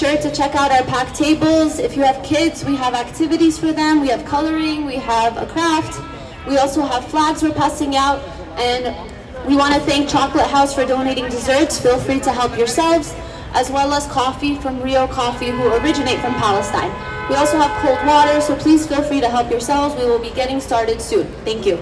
sure to check out our packed tables. If you have kids, we have activities for them. We have coloring, we have a craft. We also have flags we're passing out. And we want to thank Chocolate House for donating desserts. Feel free to help yourselves, as well as coffee from Rio Coffee, who originate from Palestine. We also have cold water, so please feel free to help yourselves. We will be getting started soon. Thank you.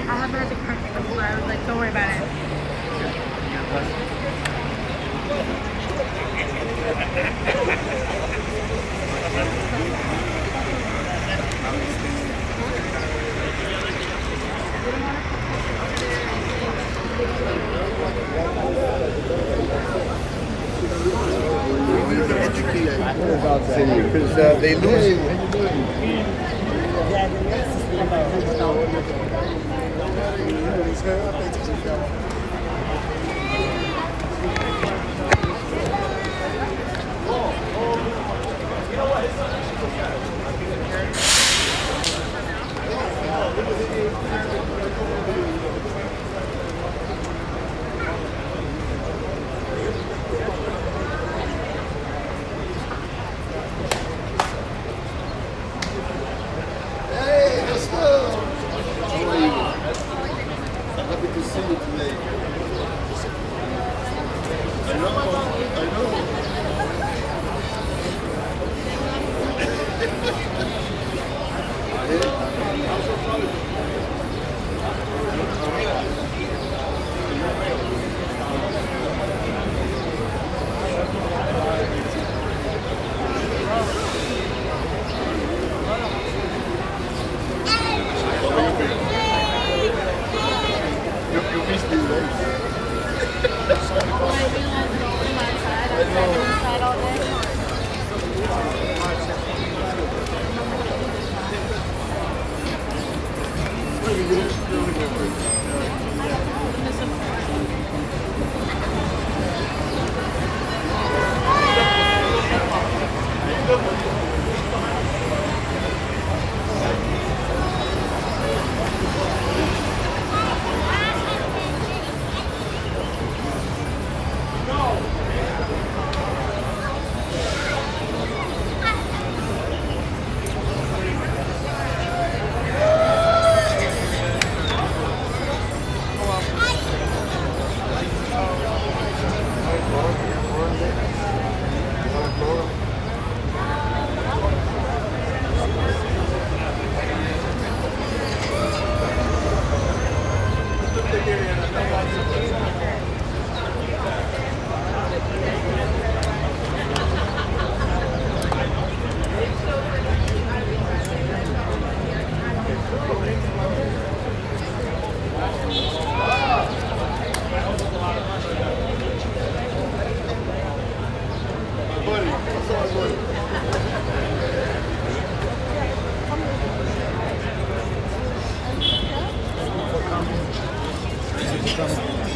I haven't had the crack before. I was like, don't worry about it. Because they lose.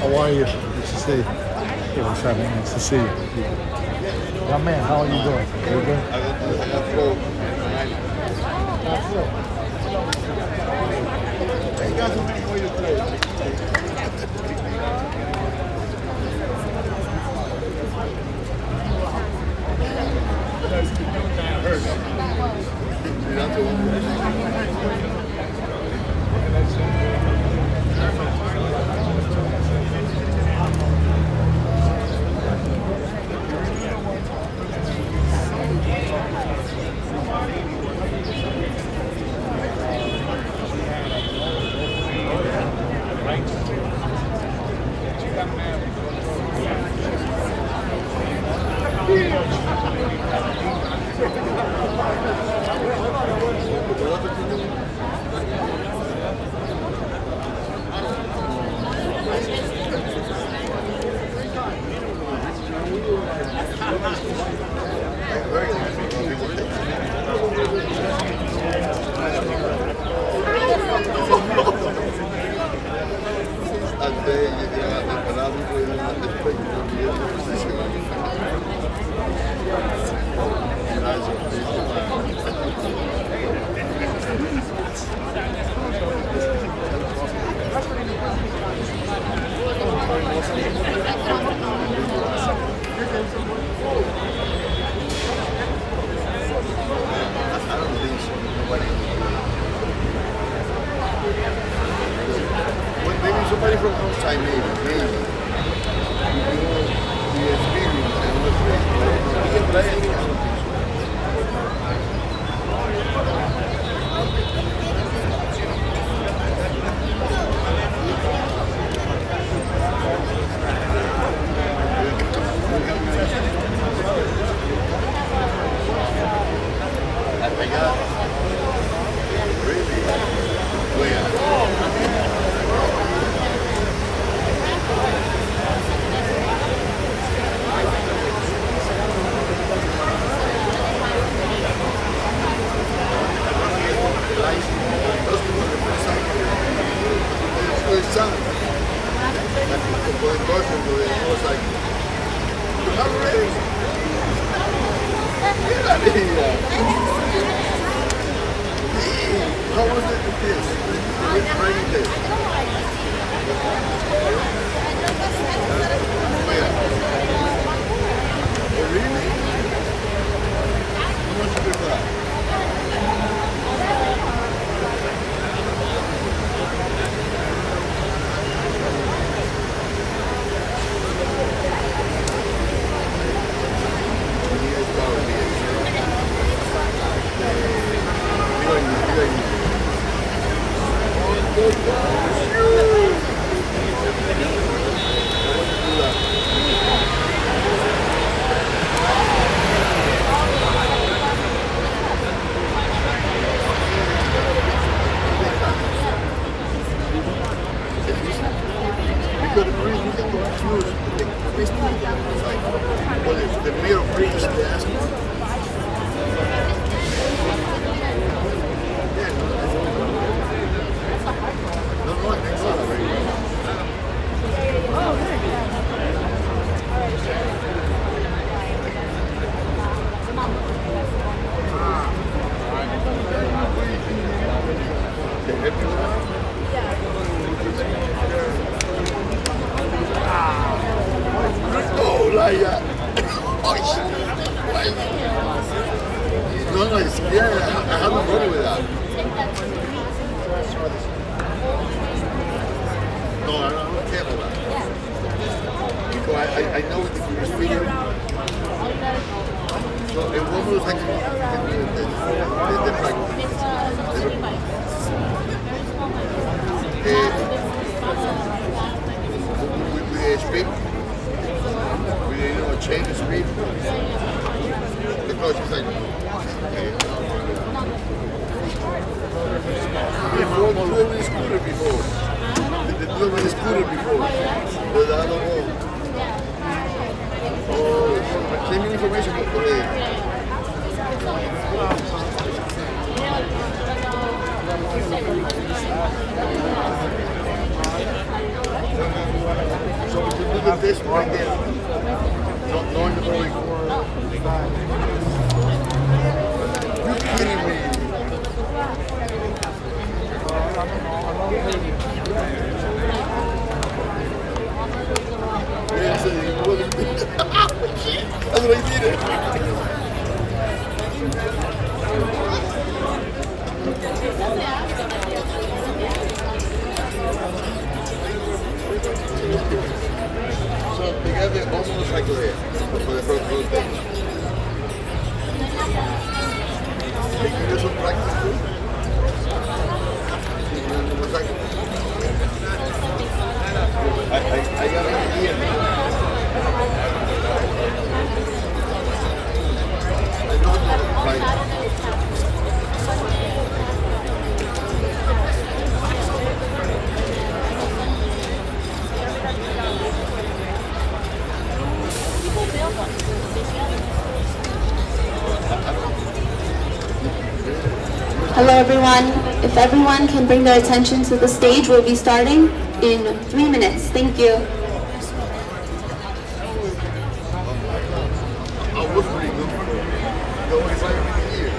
How are you? Good to see you. It was having nice to see you. Young man, how are you doing? You good? Somebody from outside, maybe. The experience and the How was it with this? Really? How much did you buy? The real British diaspora. Oh, like that. Oh, shit. No, it's, yeah, I have a problem with that. No, I don't care about that. Because I know if you just figure so it was like the practice. We speak. We change the speed. Because it's like before we drove with a scooter before. They drove with a scooter before. But I don't know. Oh, send me information for the so we can do the test right there. Not knowing the body. You're kidding me. Yeah, that's what I did. So they got the almost like there for the first road thing. They can do some practice too. I got an idea. Hello everyone. If everyone can bring their attention to the stage, we'll be starting in 3 minutes. Thank you. I was pretty good. The only time in the year.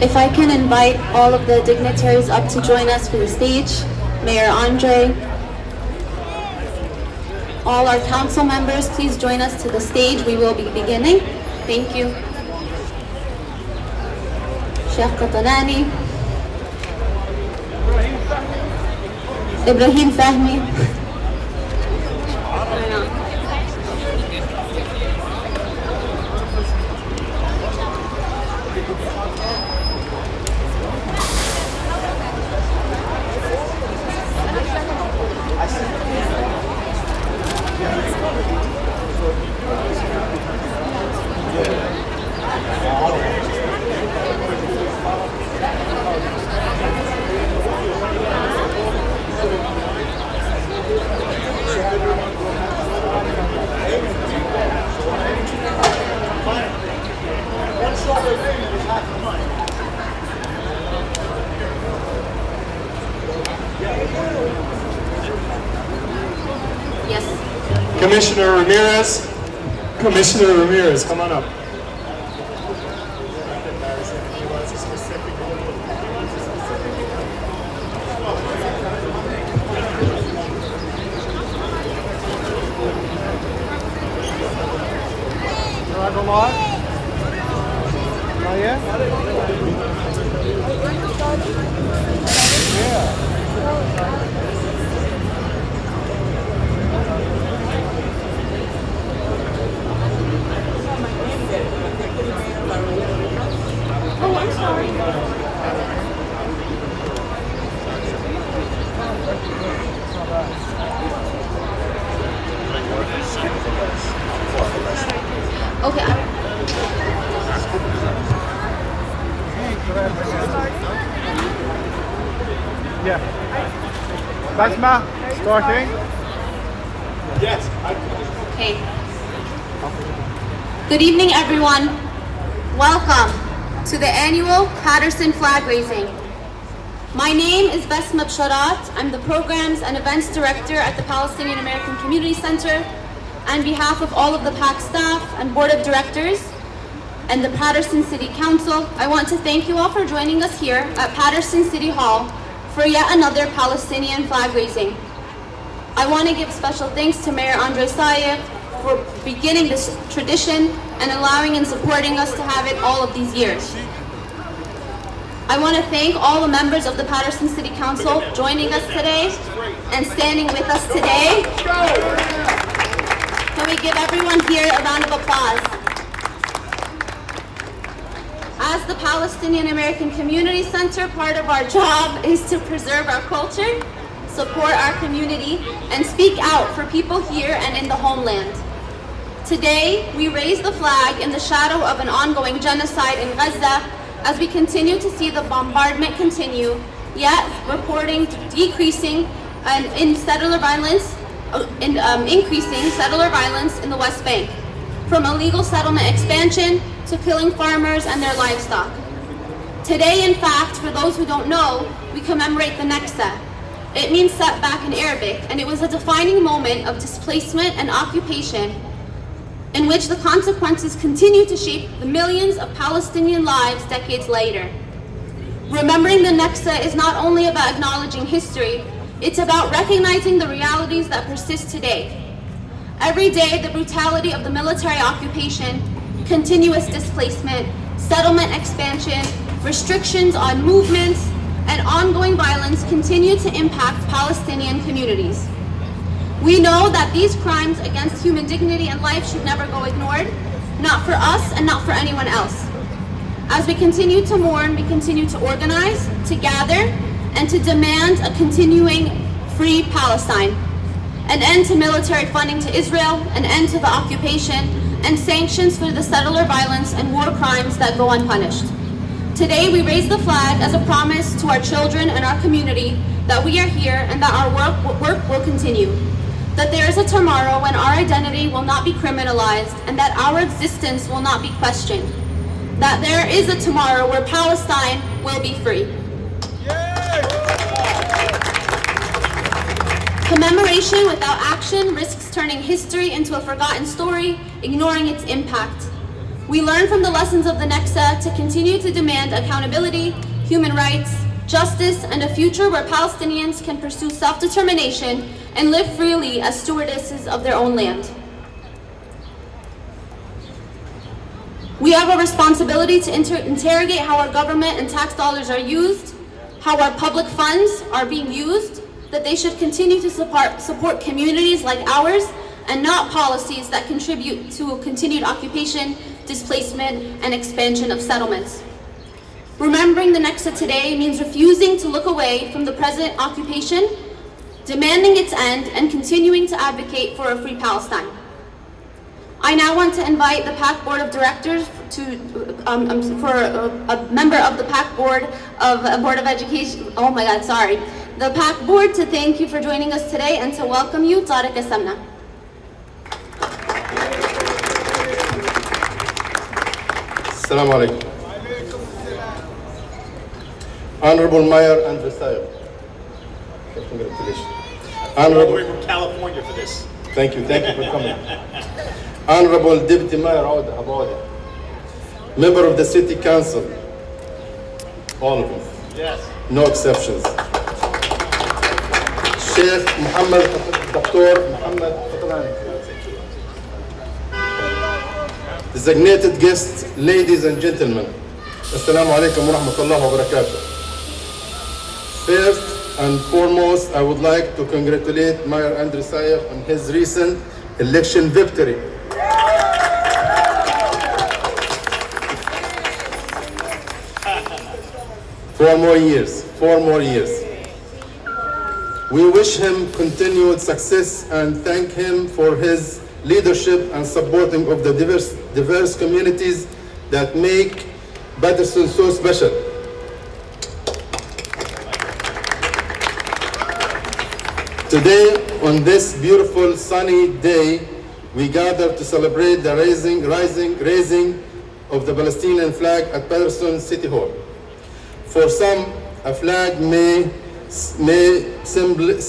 If I can invite all of the dignitaries up to join us for the stage, Mayor Andre, all our council members, please join us to the stage. We will be beginning. Thank you. Sheikh Qatanani, Ibrahim Fahmi. Yes. Commissioner Ramirez, come on up. Do I go live? Not yet? Yeah. Oh, I'm sorry. Okay. Yeah. Basma, starting. Yes. Okay. Good evening, everyone. Welcome to the annual Paterson flag raising. My name is Basma Bsharat. I'm the Programs and Events Director at the Palestinian American Community Center. On behalf of all of the PAC staff and Board of Directors and the Paterson City Council, I want to thank you all for joining us here at Paterson City Hall for yet another Palestinian flag raising. I want to give special thanks to Mayor Andre Sayegh for beginning this tradition and allowing and supporting us to have it all of these years. I want to thank all the members of the Paterson City Council joining us today and standing with us today. Can we give everyone here a round of applause? As the Palestinian American Community Center, part of our job is to preserve our culture, support our community, and speak out for people here and in the homeland. Today, we raise the flag in the shadow of an ongoing genocide in Gaza as we continue to see the bombardment continue, yet reporting decreasing in settler violence, increasing settler violence in the West Bank. from illegal settlement expansion to killing farmers and their livestock. Today, in fact, for those who don't know, we commemorate the Naksa. It means setback in Arabic, and it was a defining moment of displacement and occupation in which the consequences continue to shape the millions of Palestinian lives decades later. Remembering the Naksa is not only about acknowledging history, it's about recognizing the realities that persist today. Every day, the brutality of the military occupation, continuous displacement, settlement expansion, restrictions on movements, and ongoing violence continue to impact Palestinian communities. We know that these crimes against human dignity and life should never go ignored, not for us and not for anyone else. As we continue to mourn, we continue to organize, to gather, and to demand a continuing free Palestine, an end to military funding to Israel, an end to the occupation, and sanctions for the settler violence and war crimes that go unpunished. Today, we raise the flag as a promise to our children and our community that we are here and that our work will continue. That there is a tomorrow when our identity will not be criminalized and that our existence will not be questioned. That there is a tomorrow where Palestine will be free. Commemoration without action risks turning history into a forgotten story, ignoring its impact. We learn from the lessons of the Naksa to continue to demand accountability, human rights, justice, and a future where Palestinians can pursue self-determination and live freely as stewardesses of their own land. We have a responsibility to interrogate how our government and tax dollars are used, how our public funds are being used, that they should continue to support communities like ours and not policies that contribute to a continued occupation, displacement, and expansion of settlements. Remembering the Naksa today means refusing to look away from the present occupation, demanding its end, and continuing to advocate for a free Palestine. I now want to invite the PAC Board of Directors for a member of the PAC Board of Education, the PAC Board to thank you for joining us today and to welcome you, Tariq Samna. Assalamu alaikum. Honorable Mayor Andrew Sayer. Congratulations. All the way from California for this. Thank you for coming. Honorable Deputy Mayor Auda Abouda. Member of the City Council. All of them. Yes. No exceptions. Sheikh Muhammad, Dr. Muhammad Paterson. Designated guests, ladies and gentlemen. Assalamu alaikum wa rahmatullahi wa barakatuh. First and foremost, I would like to congratulate Mayor Andrew Sayer on his recent election victory. 4 more years. We wish him continued success and thank him for his leadership and supporting of the diverse communities that make Paterson so special. Today, on this beautiful sunny day, we gather to celebrate the raising of the Palestinian flag at Paterson City Hall. For some, a flag may simply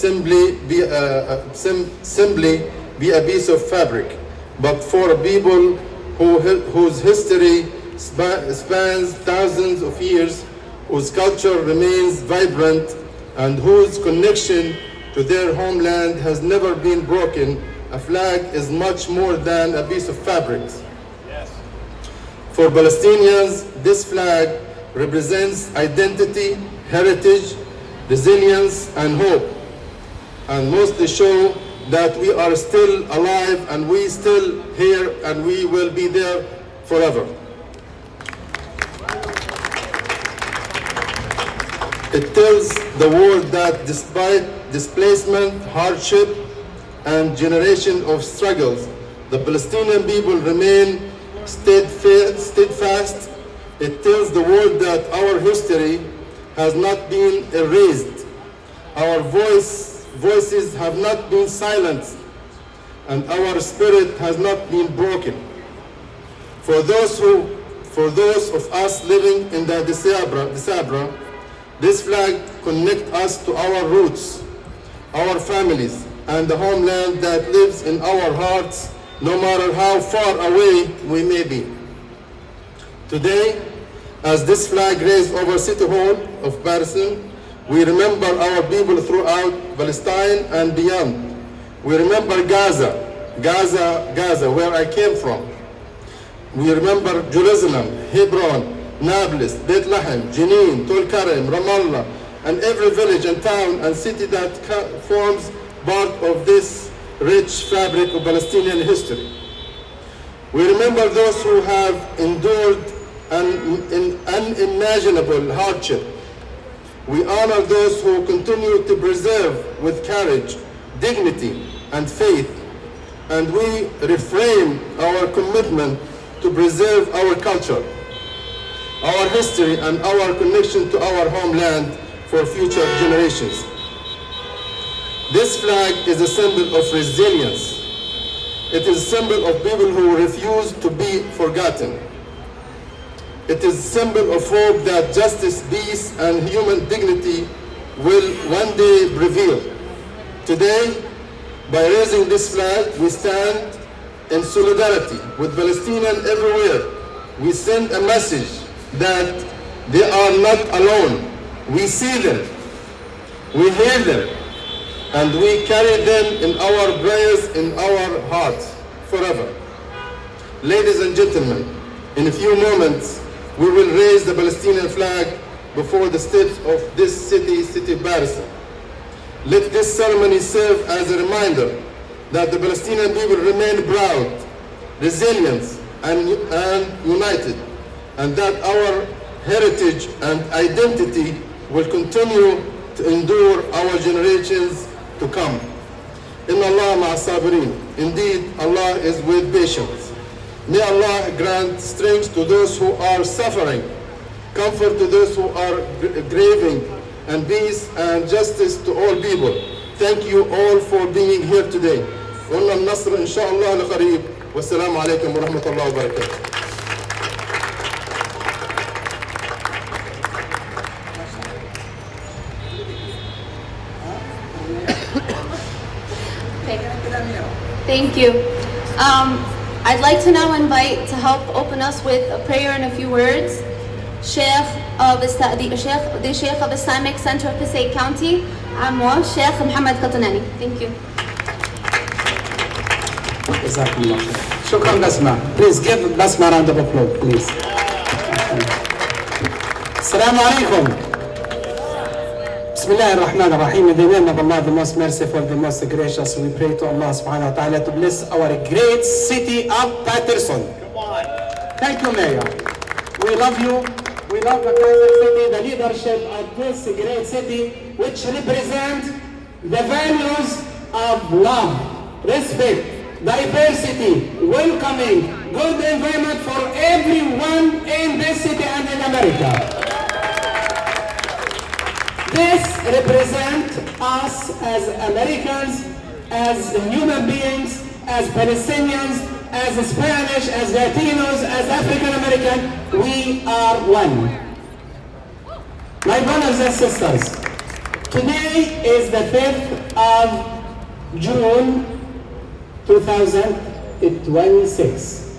be a piece of fabric, but for people whose history spans thousands of years, whose culture remains vibrant, and whose connection to their homeland has never been broken, a flag is much more than a piece of fabric. Yes. For Palestinians, this flag represents identity, heritage, resilience, and hope, and mostly show that we are still alive and we still here and we will be there forever. It tells the world that despite displacement, hardship, and generation of struggles, the Palestinian people remain steadfast. It tells the world that our history has not been erased. Our voices have not been silenced, and our spirit has not been broken. For those of us living in the diaspora, this flag connects us to our roots, our families, and the homeland that lives in our hearts, no matter how far away we may be. Today, as this flag raised over City Hall of Paterson, we remember our people throughout Palestine and beyond. We remember Gaza, where I came from. We remember Jerusalem, Hebron, Nablus, Bethlehem, Jenin, Tulkarem, Ramallah, and every village and town and city that forms part of this rich fabric of Palestinian history. We remember those who have endured an unimaginable hardship. We honor those who continue to preserve with courage, dignity, and faith, and we reframe our commitment to preserve our culture, our history, and our connection to our homeland for future generations. This flag is a symbol of resilience. It is a symbol of people who refuse to be forgotten. It is a symbol of hope that justice, peace, and human dignity will one day prevail. Today, by raising this flag, we stand in solidarity with Palestinians everywhere. We send a message that they are not alone. We see them, we hear them, and we carry them in our prayers, in our hearts, forever. Ladies and gentlemen, in a few moments, we will raise the Palestinian flag before the steps of this city Paterson. Let this ceremony serve as a reminder that the Palestinian people remain proud, resilient, and united, and that our heritage and identity will continue to endure our generations to come. Inna Allah ma'a sabirin. Indeed, Allah is with patience. May Allah grant strength to those who are suffering, comfort to those who are grieving, and peace and justice to all people. Thank you all for being here today. Wallah al-Nasr inshallah al-Qarib. Wassalamu alaikum wa rahmatullahi wa barakatuh. Thank you. I'd like to now invite to help open us with a prayer and a few words, the Sheikh of Islamic Center of Passaic County, Amwa, Sheikh Muhammad Qatanani. Thank you. Shukran Basma. Please give Basma a round of applause, please. Assalamu alaikum. Bismillah ar-Rahman ar-Rahim. In the name of Allah, the most merciful, the most gracious, we pray to Allah subhanahu wa ta'ala to bless our great city of Paterson. Come on. Thank you, Mayor. We love you. We love the Kaiser city, the leadership of this great city, which represent the values of love, respect, diversity, welcoming, good environment for everyone in this city and in America. This represents us as Americans, as human beings, as Palestinians, as Spanish, as Latinos, as African American. We are one. My brothers and sisters, today is the 5th of June 2026.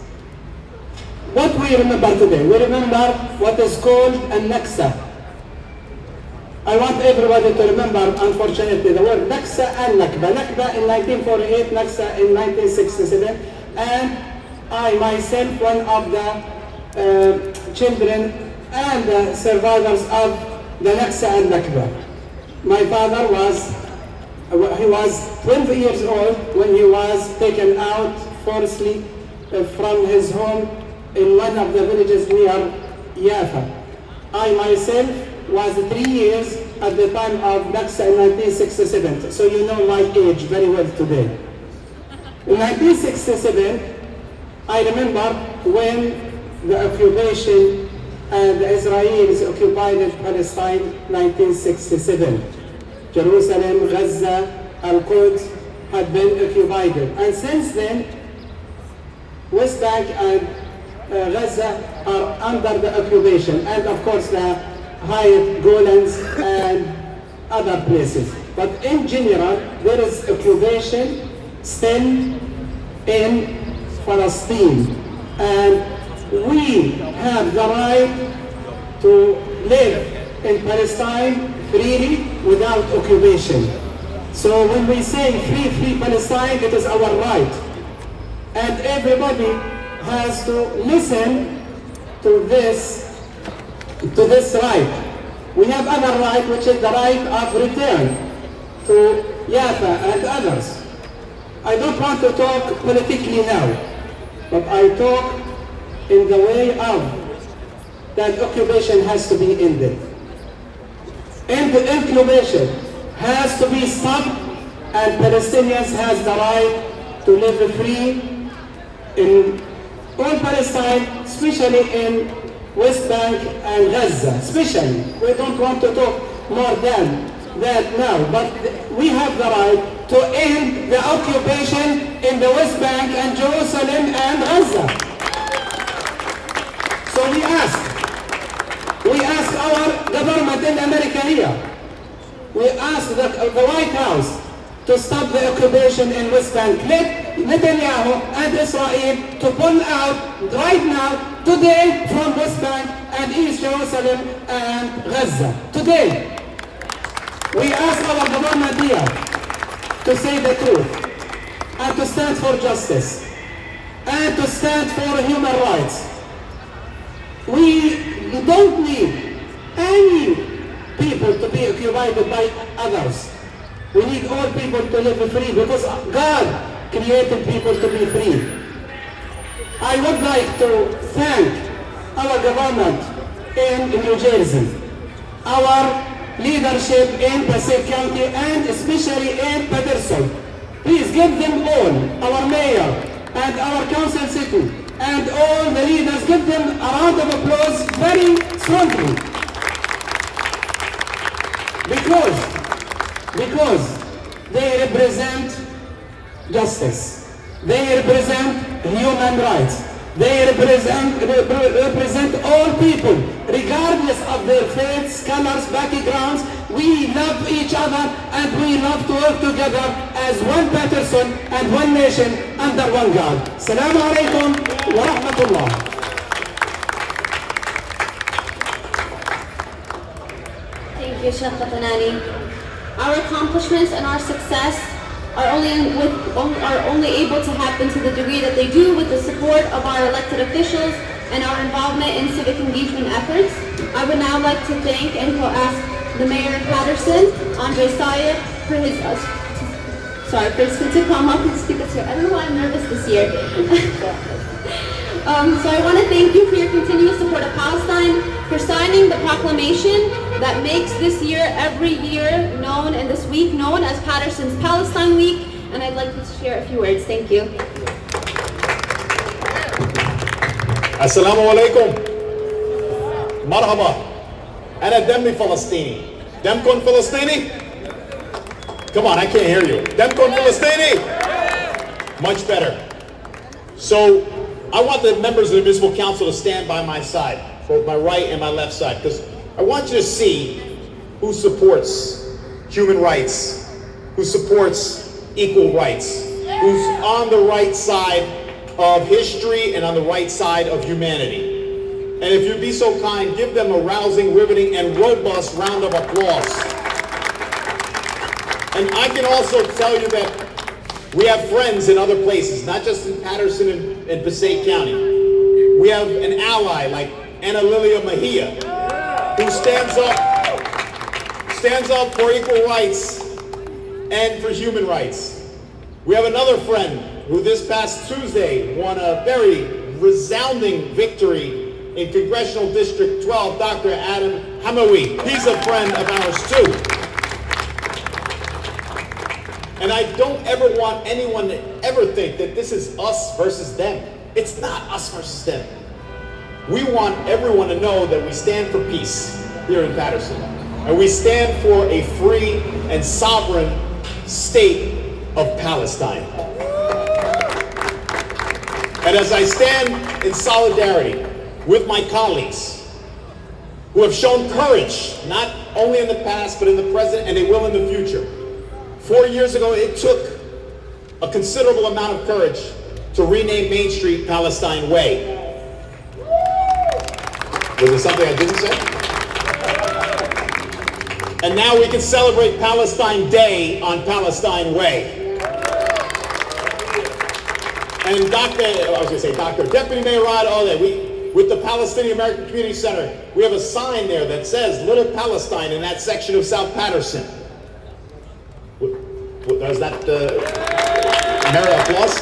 What we remember today? We remember what is called a Naksa. I want everybody to remember, unfortunately, the word Naksa and Nakba. Nakba in 1948, Naksa in 1967, and I myself, one of the children and the survivors of the Naksa and Nakba. My father was 12 years old when he was taken out forcibly from his home in one of the villages near Yafa. I myself was 3 years at the time of Naksa in 1967, so you know my age very well today. In 1967, I remember when the occupation and the Israelis occupied Palestine 1967. Jerusalem, Gaza, Al-Quds had been occupied. And since then, West Bank and Gaza are under the occupation, and of course the Hayat, Golans, and other places. But in general, there is occupation still in Palestine, and we have the right to live in Palestine freely without occupation. So when we say free Palestine, it is our right. And everybody has to listen to this right. We have other right, which is the right of return to Yafa and others. I don't want to talk politically now, but I talk in the way of that occupation has to be ended. And the occupation has to be stopped, and Palestinians has the right to live free in all Palestine, especially in West Bank and Gaza, especially. We don't want to talk more than that now, but we have the right to end the occupation in the West Bank and Jerusalem and Gaza. So we ask our government in America here, we ask the White House to stop the occupation in West Bank. Let Netanyahu and Israel to pull out right now, today, from West Bank and East Jerusalem and Gaza. Today, we ask our government here to say the truth and to stand for justice and to stand for human rights. We don't need any people to be occupied by others. We need all people to live free because God created people to be free. I would like to thank our government in New Jersey, our leadership in Passaic County, and especially in Paterson. Please give them all, our mayor and our council city, and all the leaders, give them a round of applause very strongly. Because they represent justice. They represent human rights. They represent all people, regardless of their faiths, colors, backgrounds. We love each other and we love to work together as one Paterson and one nation under one God. Assalamu alaikum wa rahmatullah. Thank you, Sheikh Qatanani. Our accomplishments and our success are only able to happen to the degree that they do with the support of our elected officials and our involvement in civic engagement efforts. I would now like to thank and ask the Mayor of Paterson, Andre Sayed, for his to come up and speak this year. I don't know why I'm nervous this year. So I want to thank you for your continuous support of Palestine, for signing the proclamation that makes this year, every year, known, and this week known as Paterson's Palestine Week. And I'd like you to share a few words. Thank you. Assalamu alaikum. Marhaba. أنا دمي فلسطيني. دمكم فلسطيني? Come on, I can't hear you. دمكم فلسطيني? Much better. So, I want the members of the Municipal Council to stand by my side, both my right and my left side, because I want you to see who supports human rights, who supports equal rights, who's on the right side of history and on the right side of humanity. And if you'd be so kind, give them a rousing, riveting, and robust round of applause. And I can also tell you that we have friends in other places, not just in Paterson and Passaic County. We have an ally like Ana Lilia Mejia, who stands up for equal rights and for human rights. We have another friend who this past Tuesday won a very resounding victory in Congressional District 12, Dr. Adam Hamawi. He's a friend of ours too. And I don't ever want anyone to ever think that this is us versus them. It's not us versus them. We want everyone to know that we stand for peace here in Paterson. And we stand for a free and sovereign state of Palestine. And as I stand in solidarity with my colleagues who have shown courage, not only in the past, but in the present, and they will in the future. 4 years ago, it took a considerable amount of courage to rename Main Street Palestine Way. Was there something I didn't say? And now we can celebrate Palestine Day on Palestine Way. And Deputy Mayor Rod, with the Palestinian American Community Center, we have a sign there that says Little Palestine in that section of South Paterson. Does that merit applause?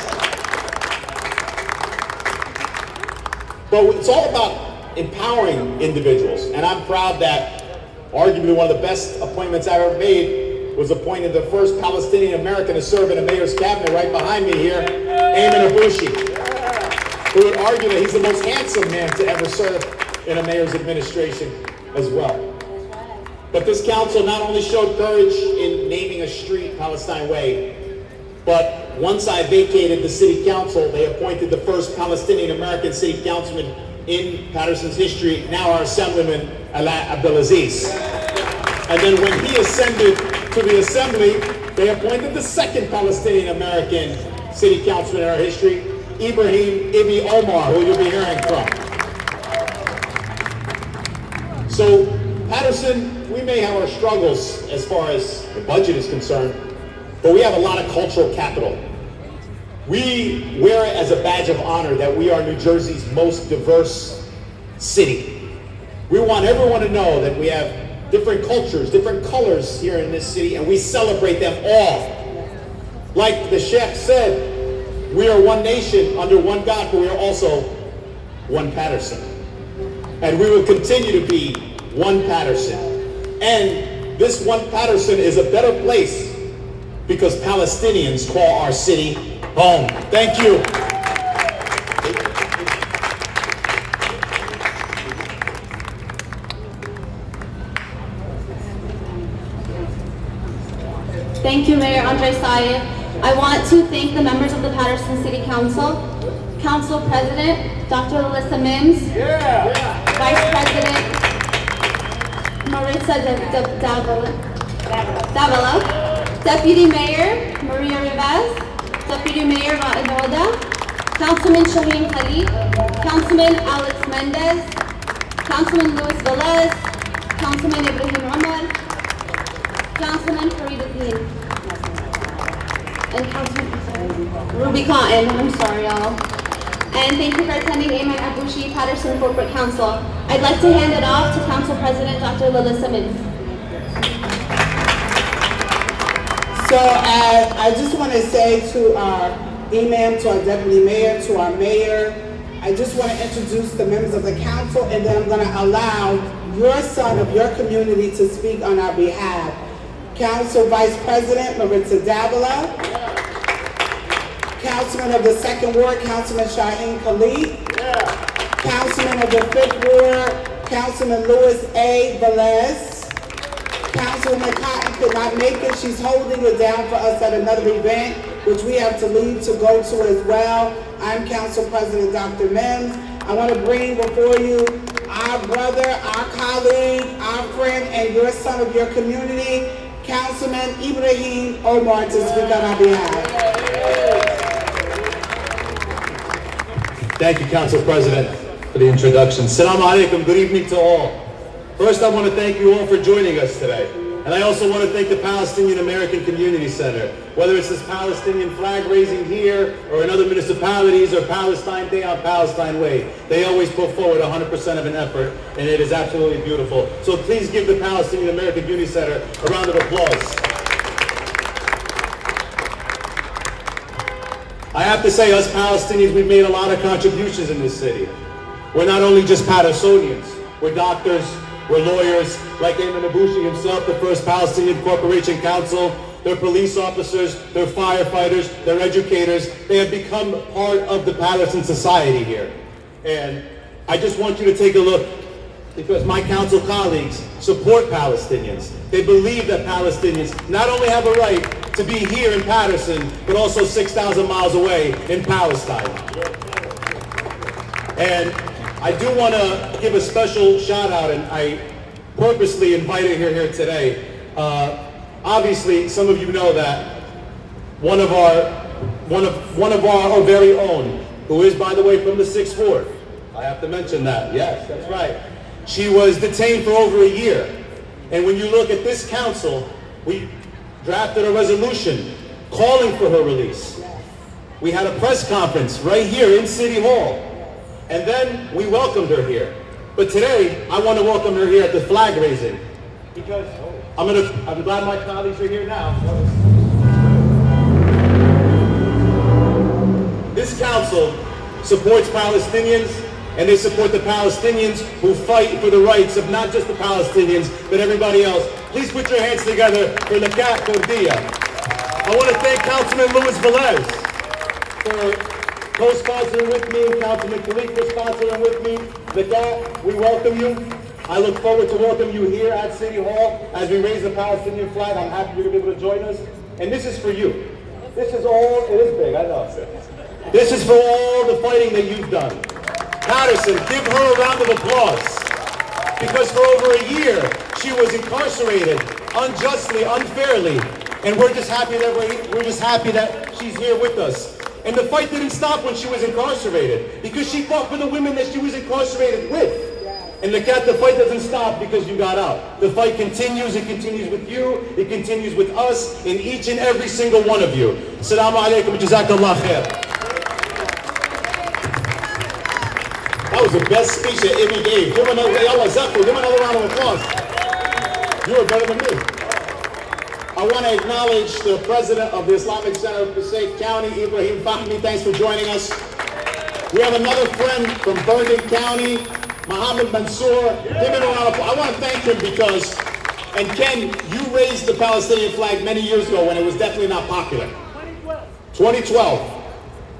But it's all about empowering individuals, and I'm proud that arguably one of the best appointments I ever made was appointed the first Palestinian American to serve in a mayor's cabinet right behind me here, Ayman Abushi, who would argue that he's the most handsome man to ever serve in a mayor's administration as well. But this council not only showed courage in naming a street Palestine Way, but once I vacated the city council, they appointed the first Palestinian American city councilman in Paterson's history, now our Assemblyman Ala Abdelaziz. And then when he ascended to the assembly, they appointed the second Palestinian American city councilman in our history, Ibrahim Ibi Omar, who you'll be hearing from. So Paterson, we may have our struggles as far as the budget is concerned, but we have a lot of cultural capital. We wear it as a badge of honor that we are New Jersey's most diverse city. We want everyone to know that we have different cultures, different colors here in this city, and we celebrate them all. Like the Sheikh said, we are one nation under one God, but we are also one Paterson. And we will continue to be one Paterson. And this one Paterson is a better place because Palestinians call our city home. Thank you. Thank you, Mayor Andre Sayed. I want to thank the members of the Paterson City Council, Council President Dr. Alyssa Mims, Vice President Maritza Davila, Deputy Mayor Maria Rivas, Deputy Mayor Va'anoda, Councilman Shaheen Khalid, Councilman Alex Mendez, Councilman Luis Velez, Councilman Ibrahim Omar, Councilman Farid Amin, and Councilman Ruby Cotton. I'm sorry, y'all. And thank you for attending Ayman Abushi Paterson Corporate Council. I'd like to hand it off to Council President Dr. Lalissa Mims. So I just want to say to our imam, to our deputy mayor, to our mayor, I just want to introduce the members of the council, and then I'm going to allow your son of your community to speak on our behalf. Council Vice President Maritza Davila, Councilman of the 2nd Ward, Councilman Shaheen Khalid, Councilman of the 5th Ward, Councilman Louis A. Velez. Councilwoman Cotton could not make it. She's holding it down for us at another event, which we have to leave to go to as well. I'm Council President Dr. Mims. I want to bring before you our brother, our colleague, our friend, and your son of your community, Councilman Ibrahim Omar, to speak on our behalf. Thank you, Council President, for the introduction. Assalamu alaikum, good evening to all. First, I want to thank you all for joining us today. And I also want to thank the Palestinian American Community Center. Whether it's this Palestinian flag raising here or in other municipalities or Palestine Day on Palestine Way, they always put forward 100% of an effort, and it is absolutely beautiful. So please give the Palestinian American Community Center a round of applause. I have to say, us Palestinians, we've made a lot of contributions in this city. We're not only just Patersonians, we're doctors, we're lawyers, like Ayman Abushi himself, the first Palestinian Corporation Council. They're police officers, they're firefighters, they're educators. They have become part of the Paterson society here. And I just want you to take a look, because my council colleagues support Palestinians. They believe that Palestinians not only have a right to be here in Paterson, but also 6,000 miles away in Palestine. And I do want to give a special shout out, and I purposely invited her here today. Obviously, some of you know that one of our very own, who is, by the way, from the 6th Ward. I have to mention that. Yes, that's right. She was detained for over a year. And when you look at this council, we drafted a resolution calling for her release. We had a press conference right here in City Hall. And then we welcomed her here. But today, I want to welcome her here at the flag raising. Because I'm glad my colleagues are here now. This council supports Palestinians, and they support the Palestinians who fight for the rights of not just the Palestinians, but everybody else. Please put your hands together for Lekat Cordia. I want to thank Councilman Luis Velez for co-sponsoring with me, Councilman Khalid for sponsoring with me. Lekat, we welcome you. I look forward to welcoming you here at City Hall as we raise the Palestinian flag. I'm happy you're going to be able to join us. And this is for you. This is all, it is big, I know. This is for all the fighting that you've done. Paterson, give her a round of applause. Because for over a year, she was incarcerated unjustly, unfairly. And we're just happy that she's here with us. And the fight didn't stop when she was incarcerated, because she fought for the women that she was incarcerated with. And the fight doesn't stop because you got out. The fight continues. It continues with you. It continues with us, in each and every single one of you. Assalamu alaikum, jazakallah khair. That was the best speech that Ibn gave. Give another round of applause. You were better than me. I want to acknowledge the president of the Islamic Center of Passaic County, Ibrahim Fahmi. Thanks for joining us. We have another friend from Bergen County, Mohammed Mansour. Give him a round of applause. I want to thank him because, and Ken, you raised the Palestinian flag many years ago when it was definitely not popular. 2012.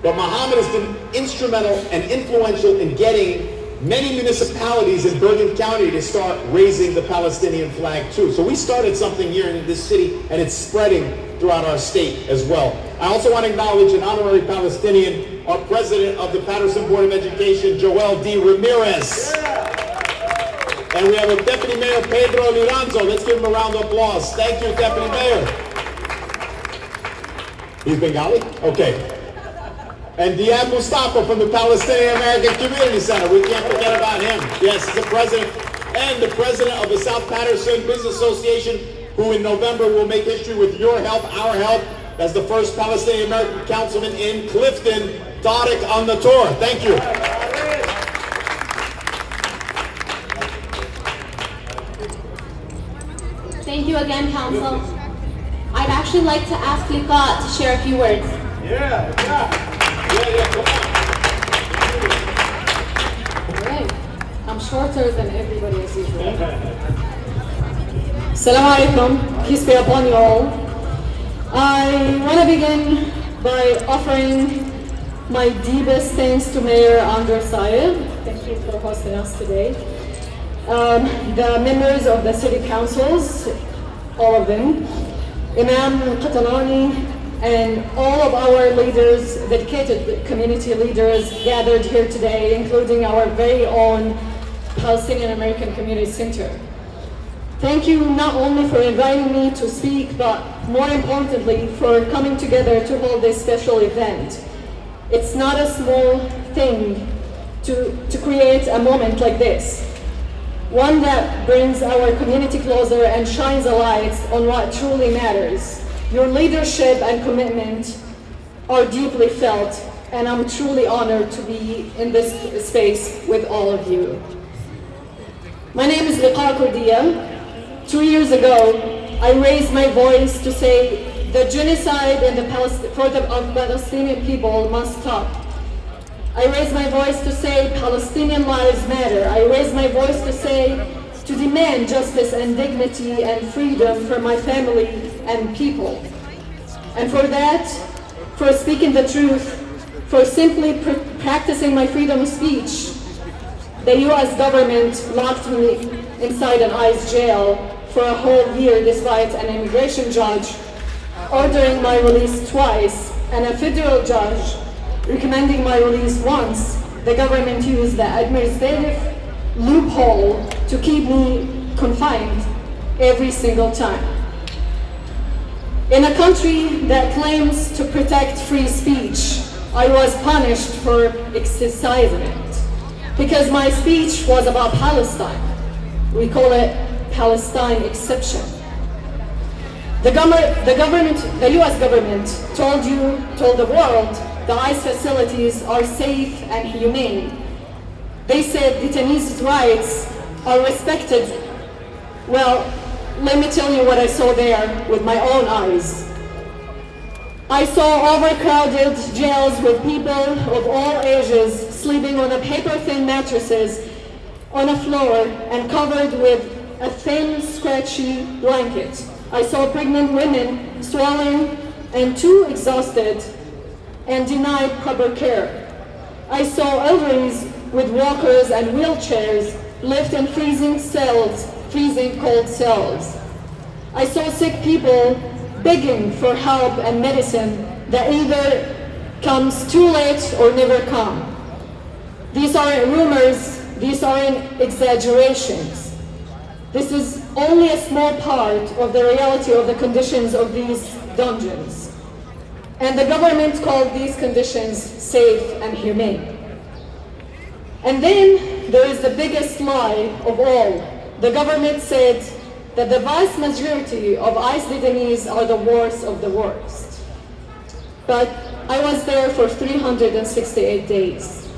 But Mohammed has been instrumental and influential in getting many municipalities in Bergen County to start raising the Palestinian flag too. So we started something here in this city, and it's spreading throughout our state as well. I also want to acknowledge an honorary Palestinian, our president of the Paterson Board of Education, Joel D. Ramirez. And we have a Deputy Mayor, Pedro Liranzo. Let's give him a round of applause. Thank you, Deputy Mayor. He's Bengali? Okay. And Diab Mustafa from the Palestinian American Community Center. We can't forget about him. Yes, he's the president and the president of the South Paterson Business Association, who in November will make history with your help, our help, as the first Palestinian American councilman in Clifton. Tariq on the tour. Thank you. Thank you again, Council. I'd actually like to ask Liqat to share a few words. Alright, I'm shorter than everybody as usual. Assalamu alaikum, peace be upon you all. I want to begin by offering my deepest thanks to Mayor Andrew Sayed. Thank you for hosting us today. The members of the city councils, all of them, Imam Qatalani, and all of our leaders, dedicated community leaders gathered here today, including our very own Palestinian American Community Center. Thank you not only for inviting me to speak, but more importantly, for coming together to hold this special event. It's not a small thing to create a moment like this, one that brings our community closer and shines a light on what truly matters. Your leadership and commitment are deeply felt, and I'm truly honored to be in this space with all of you. My name is Liqat Cordia. 2 years ago, I raised my voice to say the genocide and of Palestinian people must stop. I raised my voice to say Palestinian lives matter. I raised my voice to demand justice and dignity and freedom for my family and people. And for that, for speaking the truth, for simply practicing my freedom of speech, the US government locked me inside an ICE jail for a whole year despite an immigration judge ordering my release twice and a federal judge recommending my release once the government used the administrative loophole to keep me confined every single time. In a country that claims to protect free speech, I was punished for exercising it because my speech was about Palestine. We call it Palestine exception. The US government told the world the ICE facilities are safe and humane. They said detainees' rights are respected. Well, let me tell you what I saw there with my own eyes. I saw overcrowded jails with people of all ages sleeping on paper-thin mattresses on a floor and covered with a thin, scratchy blanket. I saw pregnant women swelling and too exhausted and denied proper care. I saw elderlies with walkers and wheelchairs lived in freezing cold cells. I saw sick people begging for help and medicine that either comes too late or never come. These aren't rumors, these aren't exaggerations. This is only a small part of the reality of the conditions of these dungeons. And the government called these conditions safe and humane. And then there is the biggest lie of all. The government said that the vast majority of ICE detainees are the worst of the worst. But I was there for 368 days.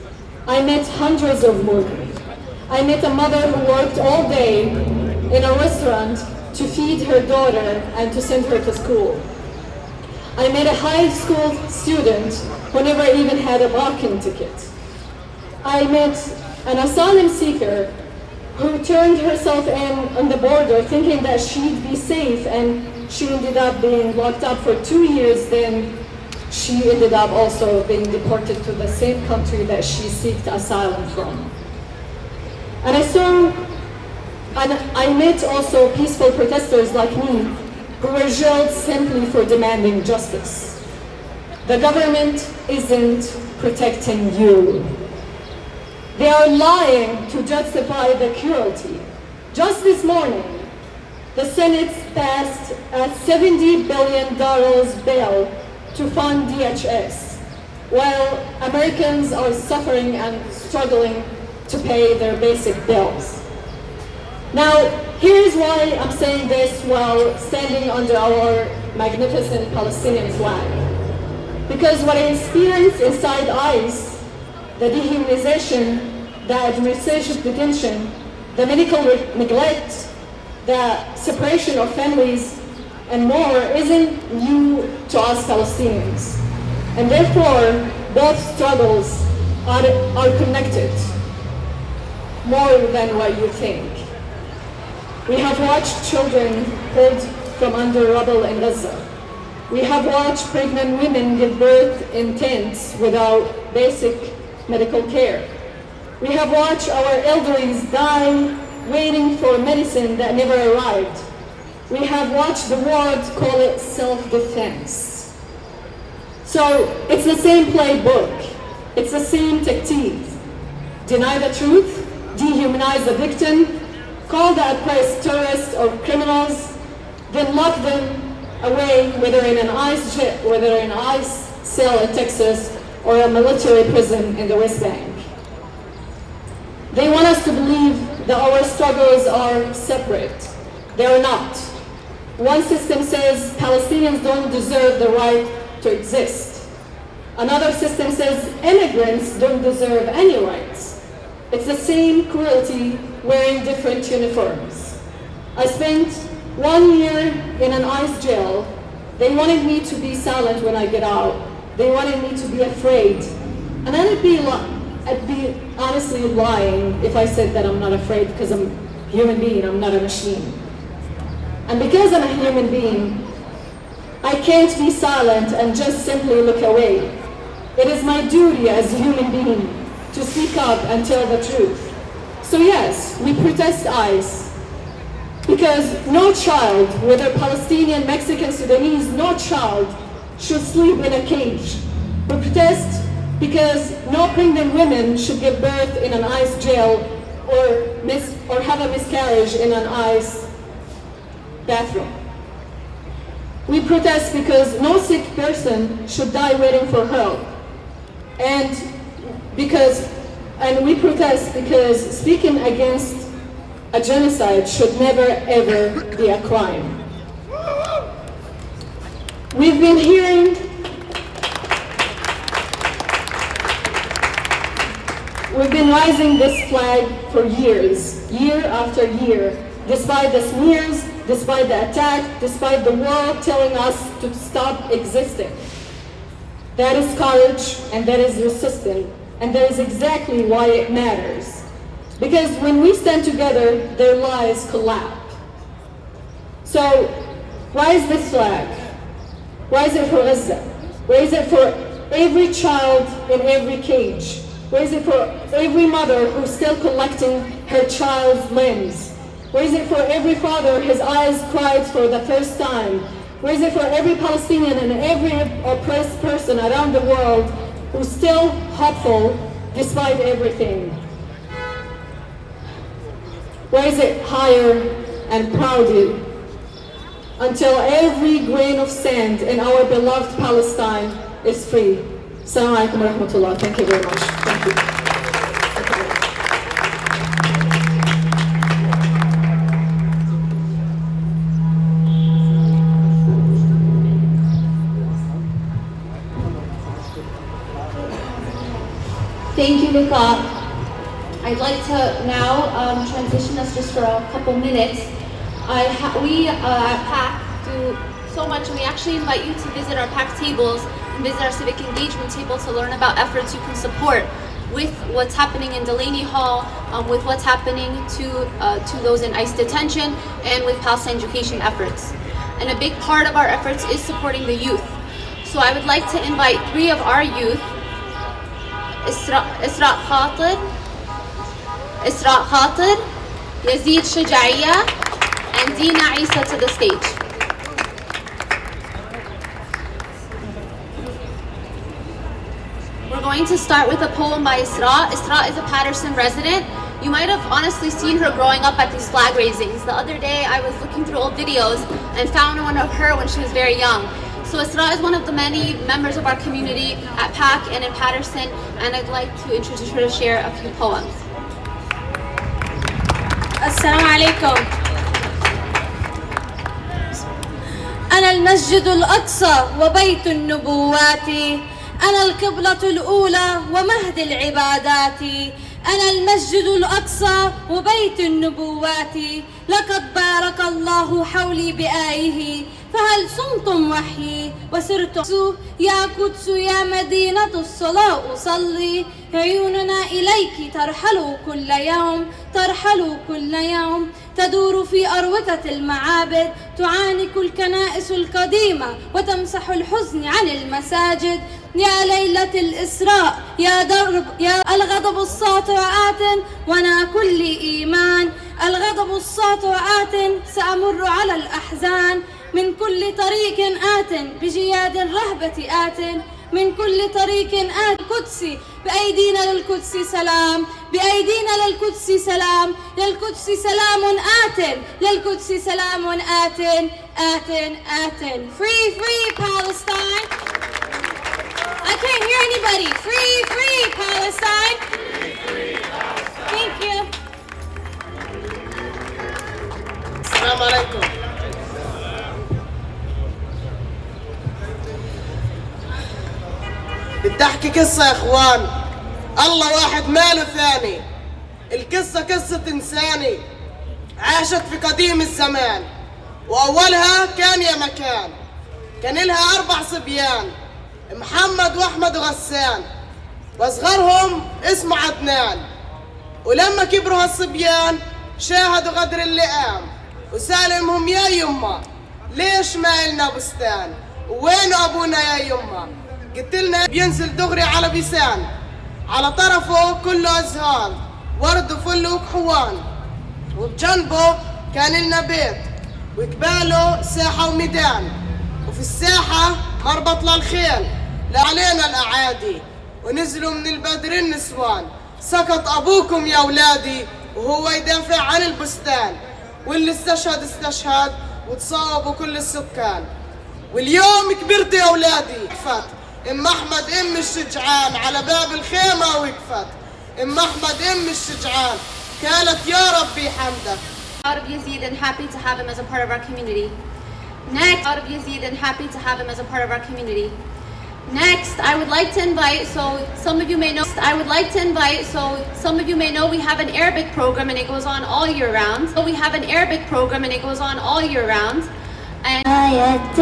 I met hundreds of women. I met a mother who worked all day in a restaurant to feed her daughter and to send her to school. I met a high school student who never even had a parking ticket. I met an asylum seeker who turned herself in on the border thinking that she'd be safe, and she ended up being locked up for 2 years. Then she ended up also being deported to the same country that she sought asylum from. And I met also peaceful protesters like me who were jailed simply for demanding justice. The government isn't protecting you. They are lying to justify the cruelty. Just this morning, the Senate passed a $70 billion bill to fund DHS, while Americans are suffering and struggling to pay their basic bills. Now, here's why I'm saying this while standing under our magnificent Palestinian flag. Because what I experienced inside ICE, the dehumanization, the administrative detention, the medical neglect, the separation of families, and more isn't new to us Palestinians. And therefore, both struggles are connected more than what you think. We have watched children pulled from under rubble in Gaza. We have watched pregnant women give birth in tents without basic medical care. We have watched our elderly die waiting for medicine that never arrived. We have watched the world call it self-defense. So it's the same playbook. It's the same tactic. Deny the truth, dehumanize the victim, call the oppressed terrorists or criminals, then lock them away, whether in an ICE cell in Texas or a military prison in the West Bank. They want us to believe that our struggles are separate. They are not. One system says Palestinians don't deserve the right to exist. Another system says immigrants don't deserve any rights. It's the same cruelty wearing different uniforms. I spent 1 year in an ICE jail. They wanted me to be silent when I get out. They wanted me to be afraid. And I'd be honestly lying if I said that I'm not afraid, because I'm a human being, I'm not a machine. And because I'm a human being, I can't be silent and just simply look away. It is my duty as a human being to speak up and tell the truth. So yes, we protest ICE, because no child, whether Palestinian, Mexican, Sudanese, no child should sleep in a cage. We protest because no pregnant women should give birth in an ICE jail or have a miscarriage in an ICE bathroom. We protest because no sick person should die waiting for help. And we protest because speaking against a genocide should never ever be a crime. We've been rising this flag for years, year after year, despite the smears, despite the attack, despite the world telling us to stop existing. That is courage and that is resistance, and that is exactly why it matters. Because when we stand together, their lies collapse. So, why is this flag? Why is it for Gaza? Why is it for every child in every cage? Why is it for every mother who's still collecting her child's limbs? Why is it for every father his eyes cried for the first time? Why is it for every Palestinian and every oppressed person around the world who's still hopeful despite everything? Why is it higher and prouder until every grain of sand in our beloved Palestine is free? Assalamu alaikum wa rahmatullah. Thank you very much. Thank you. Thank you, Liqa. I'd like to now transition us just for a couple minutes. We at PAC do so much, and we actually invite you to visit our PAC tables and visit our civic engagement table to learn about efforts you can support with what's happening in Delaney Hall, with what's happening to those in ICE detention, and with Palestine education efforts. And a big part of our efforts is supporting the youth. So I would like to invite 3 of our youth, Isra Khatir, Yazid Shajaiya, and Dina Isa to the stage. We're going to start with a poem by Isra. Isra is a Paterson resident. You might have honestly seen her growing up at these flag raisings. The other day I was looking through old videos and found one of her when she was very young. So Isra is one of the many members of our community at PAC and in Paterson, and I'd like to introduce her to share a few poems. السلام عليكم. أنا المسجد الأقصى وبيت النبوات، أنا القبلة الأولى ومهد العبادات، أنا المسجد الأقصى وبيت النبوات، لقد بارك الله حولي بآيه، فهل صمتم وحيي وسرتم يا قدس يا مدينة الصلاة أصلي، عيوننا إليك ترحل كل يوم، ترحل كل يوم، تدور في أروقة المعابد، تعانق الكنائس القديمة وتمسح الحزن عن المساجد، يا ليلة الإسراء يا درب يا الغضب الساطع آت وانا كل إيمان، الغضب الساطع آت سأمر على الأحزان، من كل طريق آت بجياد الرهبة آت، من كل طريق آت قدسي بأيدينا للقدس سلام، بأيدينا للقدس سلام، للقدس سلام آت، للقدس سلام آت، آت آت. Free, free Palestine. I can't hear anybody. Free, free Palestine. Free, free Palestine. Thank you. Assalamu alaikum. بدي احكي قصة يا اخوان. الله واحد ما له ثاني. القصة قصة انساني عاشت في قديم الزمان، واولها كان يا مكان. كان لها 4 صبيان، محمد واحمد وغسان، واصغرهم اسمه عدنان. ولما كبروا هالصبيان شاهدوا غدر اللئام، وسالمهم يا يما ليش ما إلنا بستان، وين ابونا يا يما؟ قلتلنا بينزل دغري على بيسان، على طرفه كله ازهار ورد وفل وكحوان، وبجنبه كان لنا بيت وقباله ساحة وميدان، وفي الساحة مربط للخيل لا علينا الأعادي، ونزلوا من البدر النسوان. سقط أبوكم يا أولادي وهو يدافع عن البستان، واللي استشهد استشهد وتصابوا كل السكان. واليوم كبرت يا أولادي، وقفت أم أحمد أم الشجعان على باب الخيمة وقفت. أم أحمد أم الشجعان قالت يا ربي حمدك. Proud of Yazid and happy to have him as a part of our community. Next, proud of Yazid and happy to have him as a part of our community. Next, I would like to invite, so some of you may know, we have an Arabic program and it goes on all year round. So we have an Arabic program and it goes on all year round. And آيات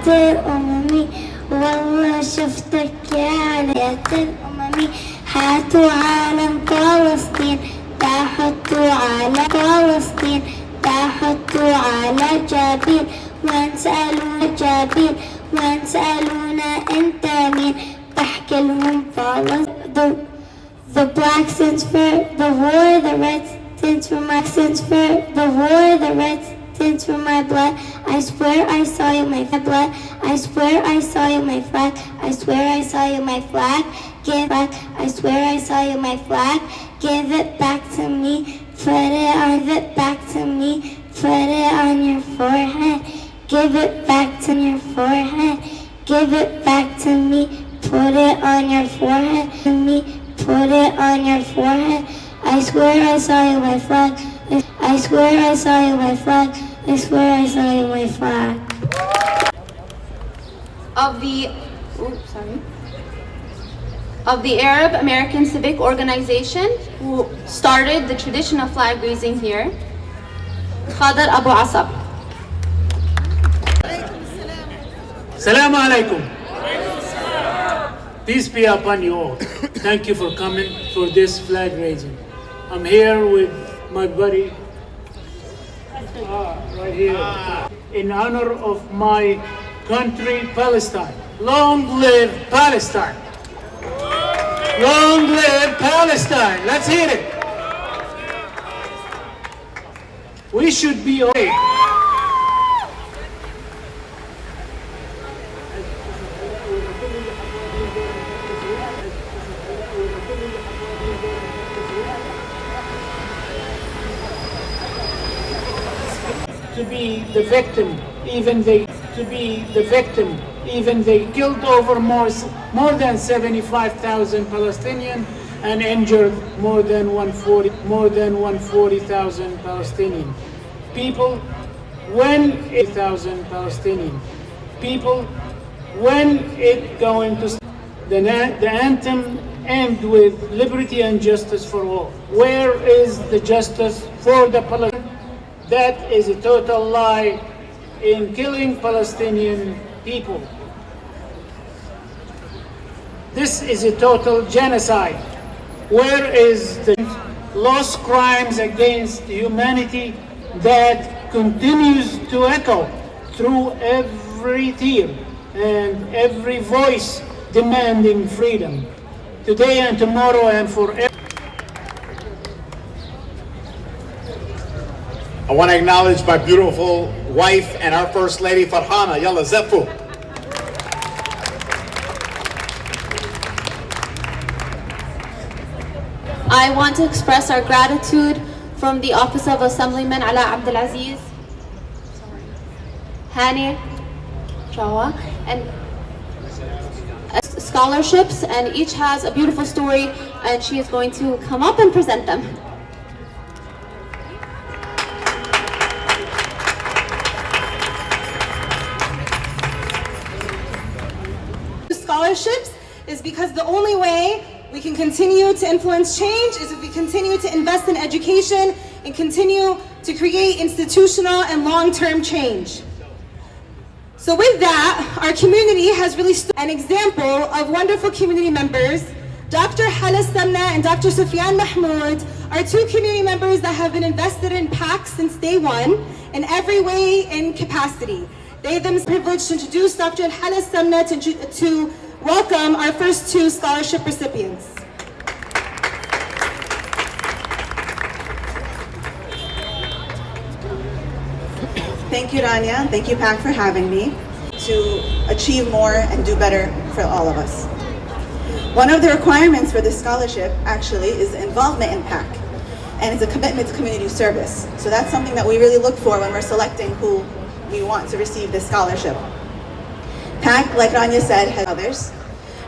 الأمم والله شفتك يا آيات الأمم. هاتوا علم فلسطين تحطوا على فلسطين، تحطوا على جبين وانسألونا انت مين. بحكي لهم فلسطين. The black stands for the war, the red stands for my the war, the red stands for my blood. I swear I saw you my blood. I swear I saw you my flag. I swear I saw you my flag. Give back. I swear I saw you my flag. Give it back to me. Put it back to me. Put it on your forehead. Give it back to your forehead. Give it back to me. Put it on your forehead. To me. Put it on your forehead. I swear I saw you my flag. I swear I saw you my flag. I swear I saw you my flag. Of the Arab American Civic Organization who started the tradition of flag raising here, Khadr Abu Asab. Assalamu alaikum. Peace be upon you all. Thank you for coming for this flag raising. I'm here with my buddy right here in honor of my country, Palestine. Long live Palestine! Long live Palestine! Let's hear it! We should be okay. To be the victim, even they killed over more than 75,000 Palestinians and injured more than 140,000 Palestinian people. When it going to the anthem end with liberty and justice for all? Where is the justice for the Palestinians? That is a total lie in killing Palestinian people. This is a total genocide. Where is the lost crimes against humanity that continues to echo through every tear and every voice demanding freedom, today and tomorrow and forever? I want to acknowledge my beautiful wife and our First Lady, Farhana. Yalla Zefu. I want to express our gratitude from the Office of Assemblyman Ala Abdulaziz, Hani, Jawa, and scholarships, and each has a beautiful story, and she is going to come up and present them. Scholarships is because the only way we can continue to influence change is if we continue to invest in education and continue to create institutional and long-term change. So with that, our community has really an example of wonderful community members. Dr. Hala Samna and Dr. Sufyan Mahmoud are two community members that have been invested in PAC since day one in every way and capacity. They themselves privileged to introduce Dr. Hala Samna to welcome our first two scholarship recipients. Thank you, Rania. Thank you, PAC, for having me to achieve more and do better for all of us. One of the requirements for this scholarship actually is involvement in PAC, and it's a commitment to community service. So that's something that we really look for when we're selecting who we want to receive this scholarship. PAC, like Rania said, has others.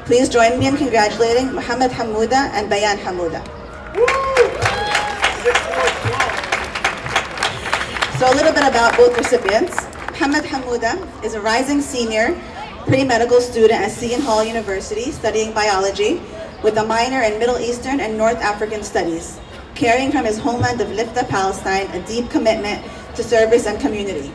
Please join me in congratulating Mohammed Hamouda and Bayan Hamouda. So a little bit about both recipients. Mohammed Hamouda is a rising senior pre-medical student at Seton Hall University studying biology with a minor in Middle Eastern and North African studies, carrying from his homeland of Lifta, Palestine, a deep commitment to service and community.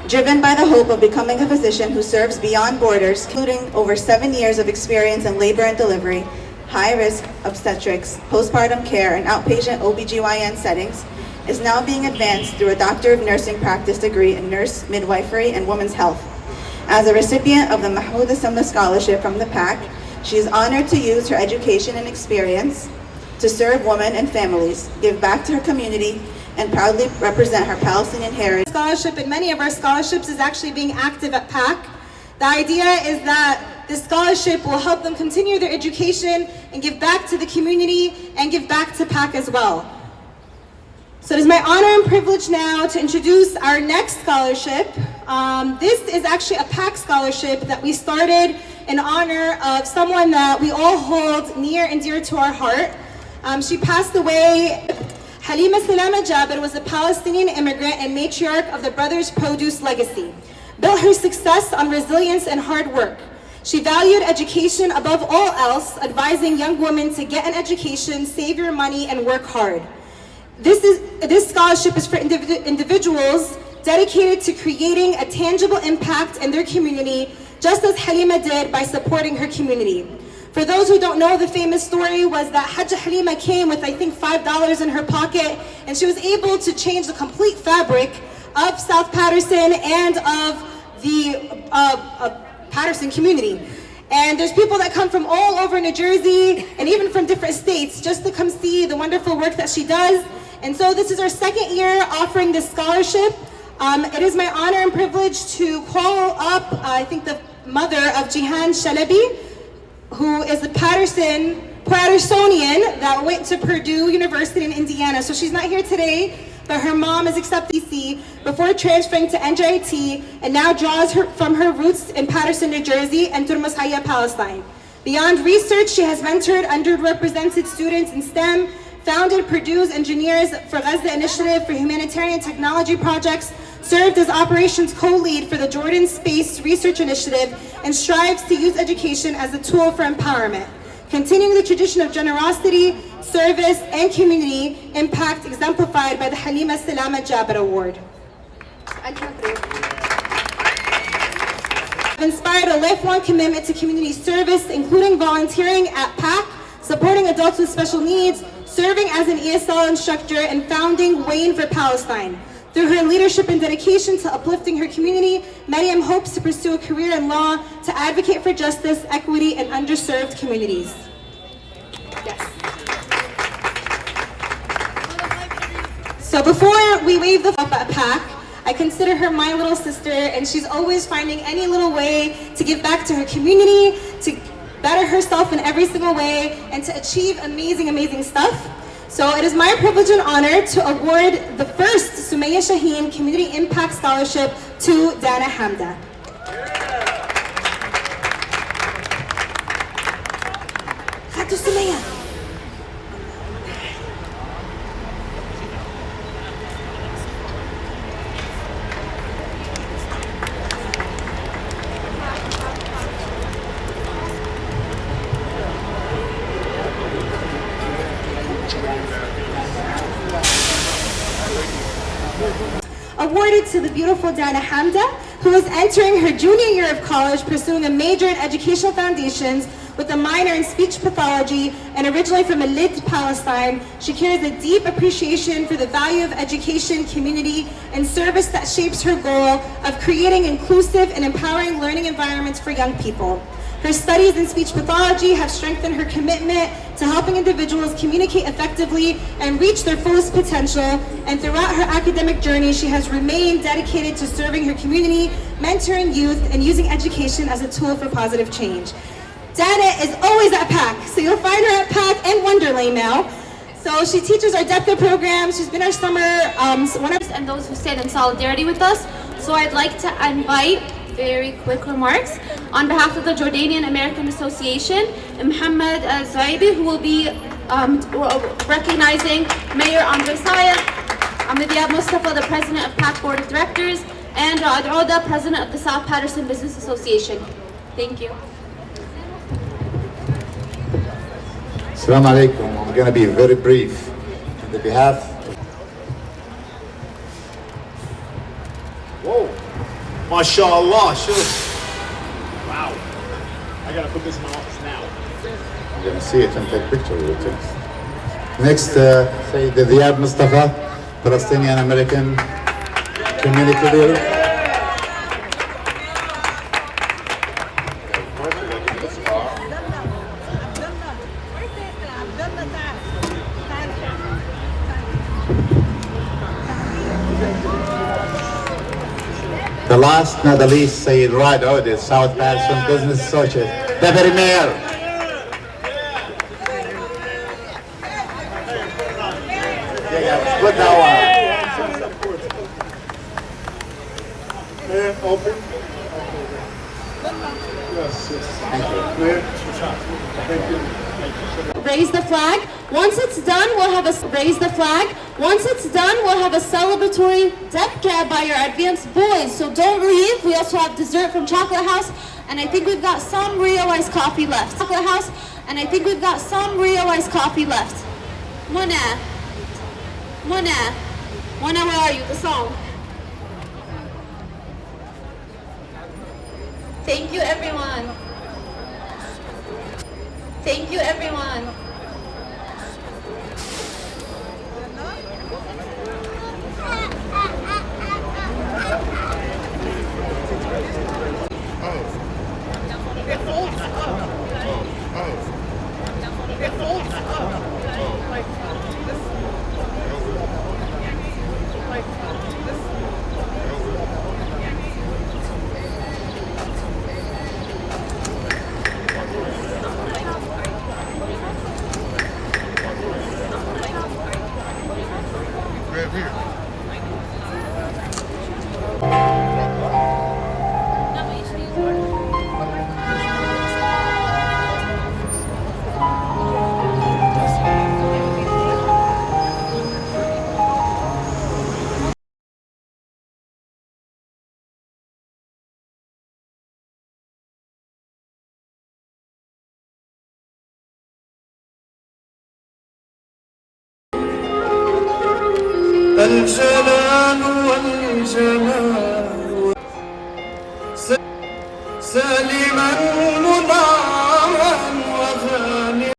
Driven by the hope of becoming a physician who serves beyond borders, including over 7 years of experience in labor and delivery, high-risk obstetrics, postpartum care, and outpatient OBGYN settings, is now being advanced through a Doctor of Nursing Practice degree in nurse, midwifery, and women's health. As a recipient of the Mahmoud Assamah Scholarship from the PAC, she is honored to use her education and experience to serve women and families, give back to her community, and proudly represent her Palestinian heritage. Scholarship and many of our scholarships is actually being active at PAC. The idea is that this scholarship will help them continue their education and give back to the community and give back to PAC as well. So it is my honor and privilege now to introduce our next scholarship. This is actually a PAC scholarship that we started in honor of someone that we all hold near and dear to our heart. She passed away. Halima Salama Jabir was a Palestinian immigrant and matriarch of the Brothers Produce legacy. Built her success on resilience and hard work. She valued education above all else, advising young women to get an education, save your money, and work hard. This scholarship is for individuals dedicated to creating a tangible impact in their community, just as Halima did by supporting her community. For those who don't know, the famous story was that Hajj Halima came with, I think, $5 in her pocket, and she was able to change the complete fabric of South Paterson and of the Paterson community. And there's people that come from all over New Jersey and even from different states just to come see the wonderful work that she does. And so this is our second year offering this scholarship. It is my honor and privilege to call up, I think, the mother of Jihan Shalabi, who is a Patersonian that went to Purdue University in Indiana. So she's not here today, but her mom is accepted DC before transferring to NJIT and now draws from her roots in Paterson, New Jersey and Turmus Hayya, Palestine. Beyond research, she has mentored underrepresented students in STEM, founded Purdue's Engineers for Gaza Initiative for Humanitarian Technology Projects, served as operations co-lead for the Jordan Space Research Initiative, and strives to use education as a tool for empowerment, continuing the tradition of generosity, service, and community impact exemplified by the Halima Salama Jabir Award. I've inspired a lifelong commitment to community service, including volunteering at PAC, supporting adults with special needs, serving as an ESL instructor, and founding Wayne for Palestine. Through her leadership and dedication to uplifting her community, Maryam hopes to pursue a career in law to advocate for justice, equity, and underserved communities. Yes. So before we wave the up at PAC, I consider her my little sister, and she's always finding any little way to give back to her community, to better herself in every single way, and to achieve amazing, amazing stuff. So it is my privilege and honor to award the first Sumaya Shaheen Community Impact Scholarship to Dana Hamda. Khatu Sumaya. Awarded to the beautiful Dana Hamda, who is entering her junior year of college, pursuing a major in educational foundations with a minor in speech pathology, and originally from Elid, Palestine. She carries a deep appreciation for the value of education, community, and service that shapes her goal of creating inclusive and empowering learning environments for young people. Her studies in speech pathology have strengthened her commitment to helping individuals communicate effectively and reach their fullest potential. And throughout her academic journey, she has remained dedicated to serving her community, mentoring youth, and using education as a tool for positive change. Dana is always at PAC, so you'll find her at PAC and Wonderlane now. So she teaches our DEPCA program. She's been our summer and those who stand in solidarity with us. So I'd like to invite very quick remarks on behalf of the Jordanian American Association, Mohammed Zaibi, who will be recognizing Mayor Andre Sayed, Ahmediyab Mustafa, the President of PAC Board of Directors, and Ra'ad Oda, President of the South Paterson Business Association. Thank you. Assalamu alaikum. I'm going to be very brief. On the behalf. Whoa. MashaAllah. Wow. I got to put this in my office now. I'm going to see it and take pictures with it. Next, Sayyid Diyab Mustafa, Palestinian American community leader. The last, not the least, Sayyid Ra'ad Oda, South Paterson Business Associate, Deputy Mayor. Put that one. Mayor, open. Yes. Thank you. Mayor. Thank you. Raise the flag. Once it's done, we'll have a raise the flag. Once it's done, we'll have a celebratory DEPCA by your advanced boys. So don't leave. We also have dessert from Chocolate House, and I think we've got some Rio iced coffee left. Chocolate House, and I think we've got some Rio iced coffee left. Mona, where are you? The song. Thank you, everyone. Thank you, everyone. الجلال والجمال سالما منعما وغانما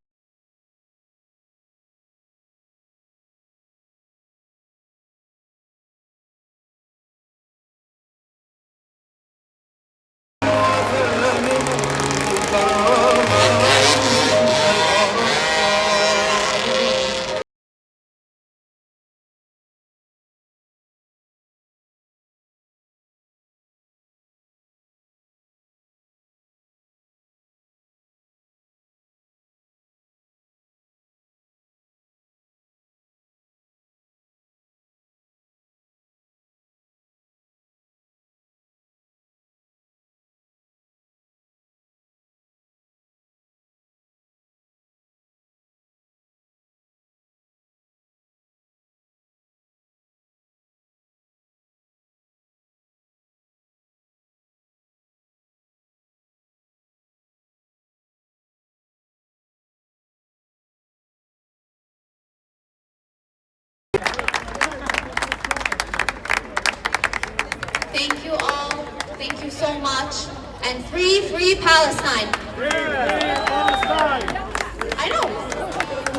Thank you all. Thank you so much. And free Palestine. Free Palestine. I know.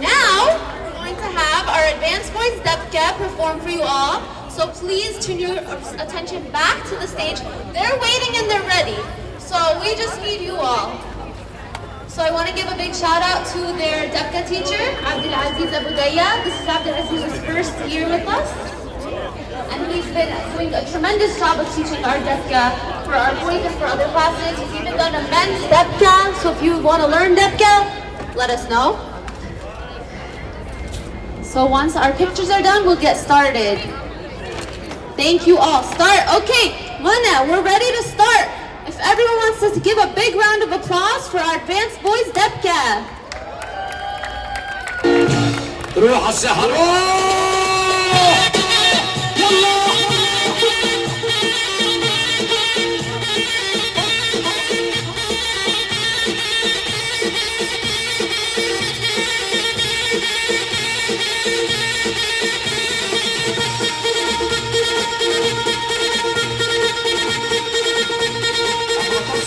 Now, we're going to have our advanced boys DEPCA perform for you all. So please turn your attention back to the stage. They're waiting and they're ready. So we just need you all. I want to give a big shout out to their Debka teacher, Abdulaziz Abudaya. This is Abdulaziz's first year with us. And he's been doing a tremendous job of teaching our Debka for our boys and for other classes. He's even done a men's Debka, so if you want to learn Debka, let us know. So once our pictures are done, we'll get started. Thank you all. Start. Okay, Mana, we're ready to start. If everyone wants us to give a big round of applause for our advanced boys Debka. روح السحر. والله